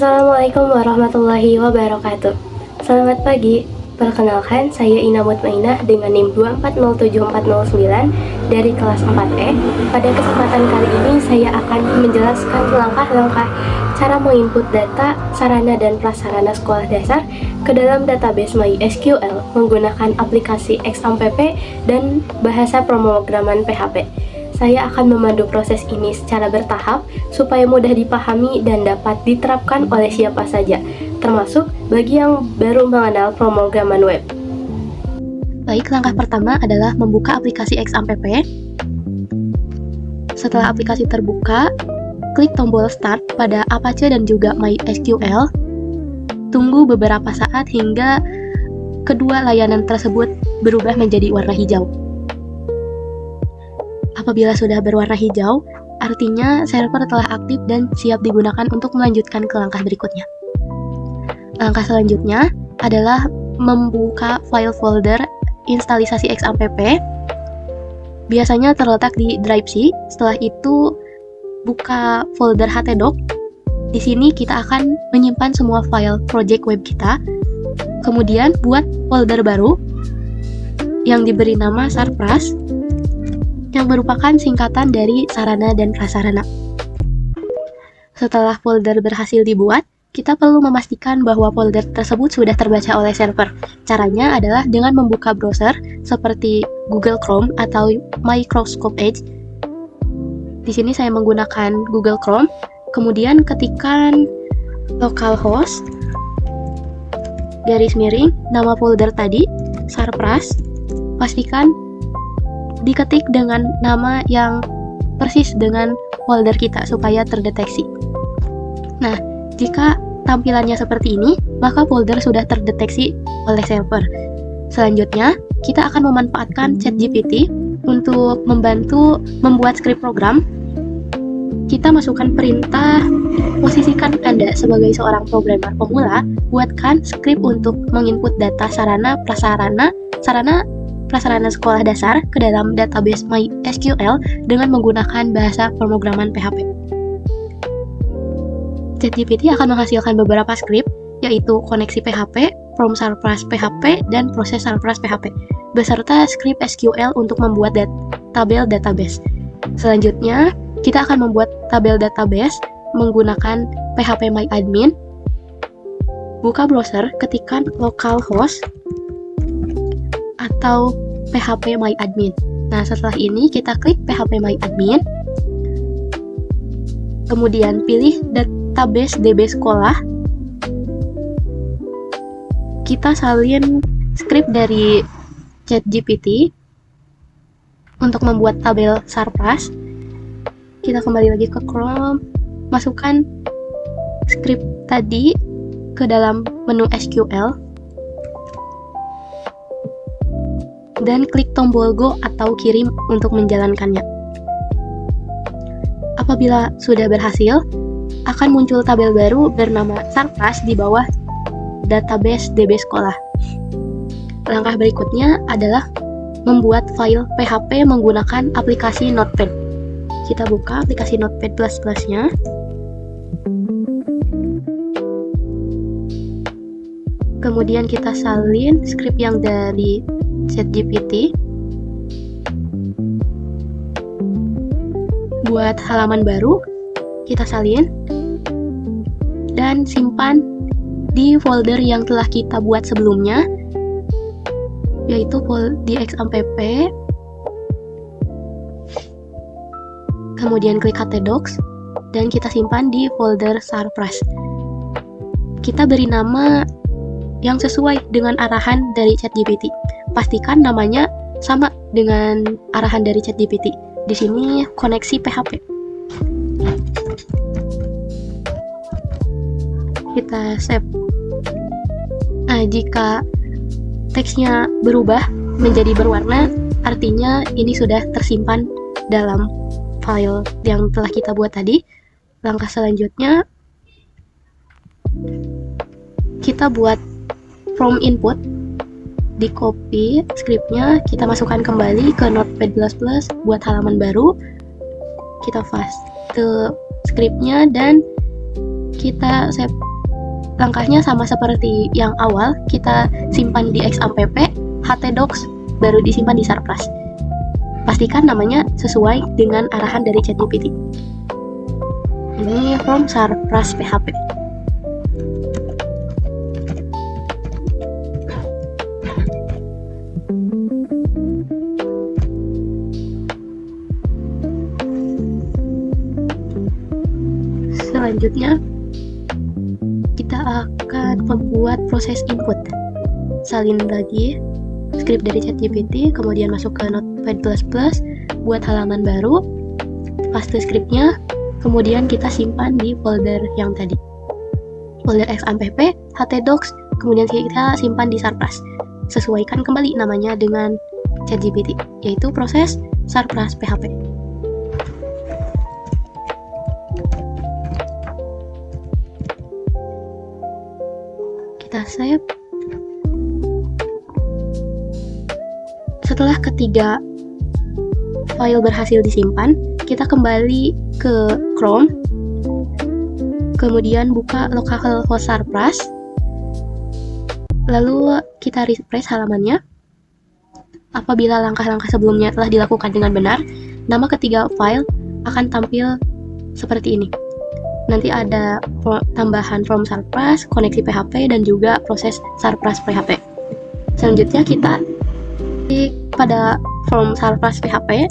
Assalamualaikum warahmatullahi wabarakatuh. Selamat pagi. Perkenalkan, saya Ina Mutmainah dengan NIM 2407409 dari kelas 4E. Pada kesempatan kali ini saya akan menjelaskan langkah-langkah cara menginput data, sarana dan prasarana sekolah dasar ke dalam database MySQL menggunakan aplikasi XAMPP dan bahasa pemrograman PHP. Saya akan memandu proses ini secara bertahap supaya mudah dipahami dan dapat diterapkan oleh siapa saja, termasuk bagi yang baru mengenal pemrograman web. Baik, langkah pertama adalah membuka aplikasi XAMPP. Setelah aplikasi terbuka, klik tombol Start pada Apache dan juga MySQL. Tunggu beberapa saat hingga kedua layanan tersebut berubah menjadi warna hijau. Apabila sudah berwarna hijau, artinya server telah aktif dan siap digunakan untuk melanjutkan ke langkah berikutnya. Langkah selanjutnya adalah membuka file folder instalisasi XAMPP. Biasanya terletak di drive C. Setelah itu, buka folder htdoc. Di sini kita akan menyimpan semua file project web kita. Kemudian buat folder baru yang diberi nama sarpras, yang merupakan singkatan dari sarana dan prasarana. Setelah folder berhasil dibuat, kita perlu memastikan bahwa folder tersebut sudah terbaca oleh server. Caranya adalah dengan membuka browser seperti Google Chrome atau Microsoft Edge. Di sini saya menggunakan Google Chrome, kemudian ketikkan localhost nama folder tadi, sarpras, pastikan diketik dengan nama yang persis dengan folder kita supaya terdeteksi. Nah, jika tampilannya seperti ini, maka folder sudah terdeteksi oleh server. Selanjutnya, kita akan memanfaatkan ChatGPT untuk membantu membuat skrip program. Kita masukkan perintah, posisikan Anda sebagai seorang programmer pemula, buatkan skrip untuk menginput data sarana prasarana sekolah dasar ke dalam database MySQL dengan menggunakan bahasa pemrograman PHP. ChatGPT akan menghasilkan beberapa skrip, yaitu koneksi PHP, from sarpras PHP, dan proses sarpras PHP, beserta skrip SQL untuk membuat tabel database. Selanjutnya, kita akan membuat tabel database menggunakan PHP MyAdmin. Buka browser, ketikkan localhost atau PHP MyAdmin. Nah, setelah ini kita klik PHP MyAdmin. Kemudian pilih database DB sekolah. Kita salin skrip dari ChatGPT untuk membuat tabel sarpras. Kita kembali lagi ke Chrome, masukkan skrip tadi ke dalam menu SQL. Dan klik tombol Go atau kirim untuk menjalankannya. Apabila sudah berhasil, akan muncul tabel baru bernama sarpras di bawah database DB sekolah. Langkah berikutnya adalah membuat file PHP menggunakan aplikasi Notepad. Kita buka aplikasi Notepad++-nya. Kemudian kita salin skrip yang dari ChatGPT. Buat halaman baru, kita salin dan simpan di folder yang telah kita buat sebelumnya, yaitu di XAMPP. Kemudian klik htdocs dan kita simpan di folder sarpras. Kita beri nama yang sesuai dengan arahan dari ChatGPT. Pastikan namanya sama dengan arahan dari ChatGPT. Di sini koneksi PHP. Kita save. Nah, jika teksnya berubah menjadi berwarna, artinya ini sudah tersimpan dalam file yang telah kita buat tadi. Langkah selanjutnya, kita buat from input. Di copy skripnya, kita masukkan kembali ke Notepad++ buat halaman baru. Kita paste skripnya dan kita save langkahnya sama seperti yang awal, kita simpan di exampp, htdocs, baru disimpan di Sarpras. Pastikan namanya sesuai dengan arahan dari ChatGPT. Ini from Sarpras PHP. Selanjutnya, kita akan membuat proses input. Salin lagi script dari ChatGPT, kemudian masuk ke Notepad++, buat halaman baru, paste scriptnya, kemudian kita simpan di folder yang tadi. Folder exampp, htdocs, kemudian kita simpan di Sarpras. Sesuaikan kembali namanya dengan ChatGPT, yaitu proses Sarpras PHP. Kita save. Setelah ketiga file berhasil disimpan, kita kembali ke Chrome, kemudian buka localhost Sarpras, lalu kita refresh halamannya. Apabila langkah-langkah sebelumnya telah dilakukan dengan benar, nama ketiga file akan tampil seperti ini. Nanti ada tambahan from Sarpras, koneksi PHP, dan juga proses Sarpras PHP. Selanjutnya kita klik pada from Sarpras PHP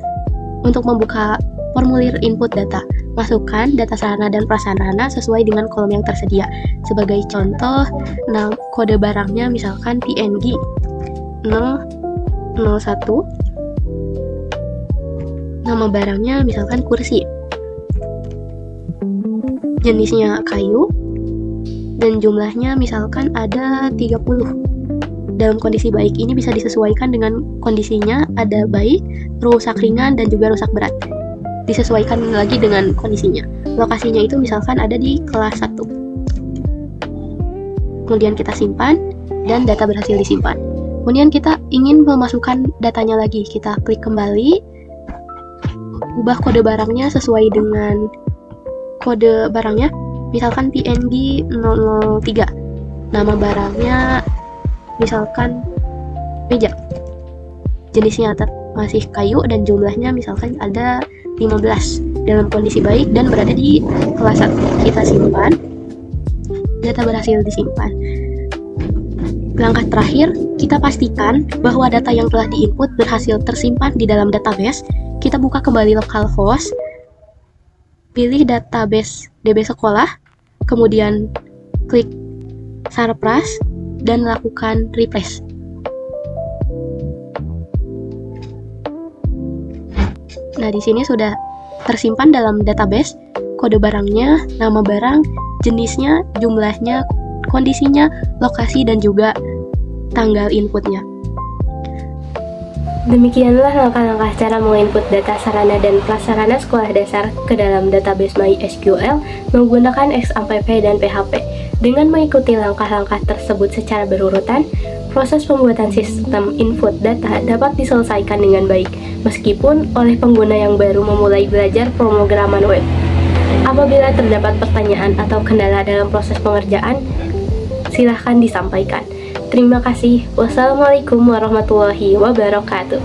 untuk membuka formulir input data. Masukkan data sarana dan prasarana sesuai dengan kolom yang tersedia. Sebagai contoh, kode barangnya misalkan PNG 001, nama barangnya misalkan kursi, jenisnya kayu, dan jumlahnya misalkan ada 30. Dalam kondisi baik ini bisa disesuaikan dengan kondisinya, ada baik, rusak ringan, dan juga rusak berat. Disesuaikan lagi dengan kondisinya. Lokasinya itu misalkan ada di kelas 1. Kemudian kita simpan, dan data berhasil disimpan. Kemudian kita ingin memasukkan datanya lagi. Kita klik kembali, ubah kode barangnya sesuai dengan kode barangnya, misalkan PNG 003. Nama barangnya misalkan meja, jenisnya masih kayu, dan jumlahnya misalkan ada 15. Dalam kondisi baik dan berada di kelas 1. Kita simpan, data berhasil disimpan. Langkah terakhir, kita pastikan bahwa data yang telah diinput berhasil tersimpan di dalam database. Kita buka kembali localhost, pilih database DB sekolah, kemudian klik Sarpras, dan lakukan refresh. Nah, di sini sudah tersimpan dalam database kode barangnya, nama barang, jenisnya, jumlahnya, kondisinya, lokasi, dan juga tanggal inputnya. Demikianlah langkah-langkah cara menginput data sarana dan prasarana sekolah dasar ke dalam database MySQL menggunakan XAMPP dan PHP. Dengan mengikuti langkah-langkah tersebut secara berurutan, proses pembuatan sistem input data dapat diselesaikan dengan baik, meskipun oleh pengguna yang baru memulai belajar pemrograman web. Apabila terdapat pertanyaan atau kendala dalam proses pengerjaan, silahkan disampaikan. Terima kasih. Wassalamualaikum warahmatullahi wabarakatuh.